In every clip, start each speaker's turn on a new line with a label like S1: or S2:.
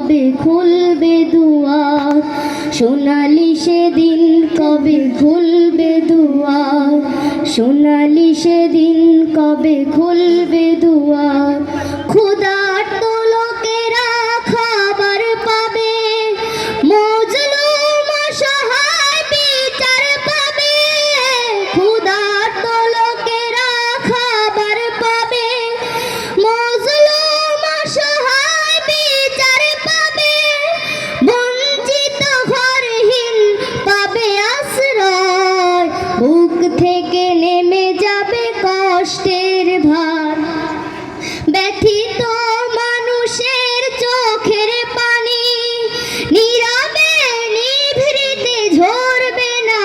S1: কবে খুলবে দুয়ার, সোনালি সেদিন কবে খুলবে দুয়ার, সোনালি সেদিন কবে খুলবে দুয়ার। ক্ষুধার্ত লোকেরা খাবার পাবে, মজলুম অসহায় বিচার পাবে। ক্ষুধার্ত লোকেরা খাবার পাবে, মজলুম অসহায় বিচার পাবে। বঞ্চিত ঘরহীন পাবে আশ্রয়, বুক থেকে নেমে যাবে কষ্টের ভার। ব্যথিত মানুষের চোখের পানি নীরবে নিভৃতে ঝরবে না।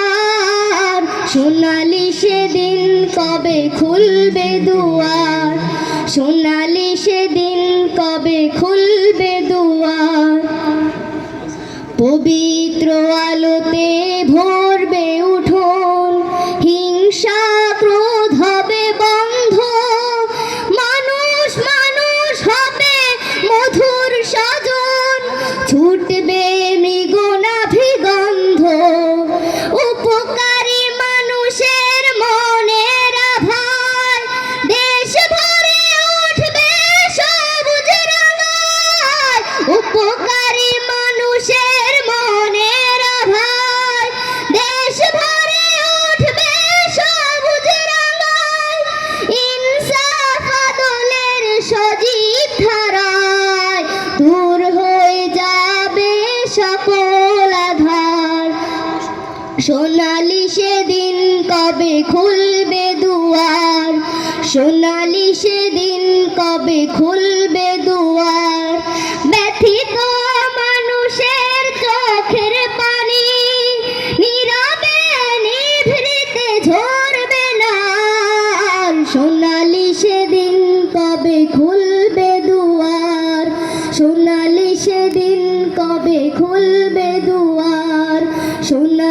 S1: সোনালি সেদিন কবে খুলবে দুয়ার, সোনালি সেদিন কবে খুলবে দুয়ার। পবিত্র আলোতে ভরবে উঠোন, হিংসা ক্রোধ হবে বন্ধ। মানুষ মানুষ হবে মধুর স্বজন, ছুটবে মৃগনাভি গন্ধ। উপকারী মানুষের মনের আভায় দেশ ভরে উঠবে সবুজ রঙায়। উপকারী মানুষের মনের আভায় দেশ ভরে উঠবে সবুজ রঙায়। ইনসাফ আদলের সজীব ধারায় দূর হয়ে যাবে সকল আধার। সোনালি সেদিন কবে খুলবে দুয়ার, সোনালি সেদিন কবে খুলবে দুয়ার। ব্যথিত মানুষের চোখের পানি নীরবে নিভৃতে ঝরবে না। সোনালি সেদিন কবে খুলবে দুয়ার, সোনালি সেদিন কবে খুলবে দুয়ার। সোনালি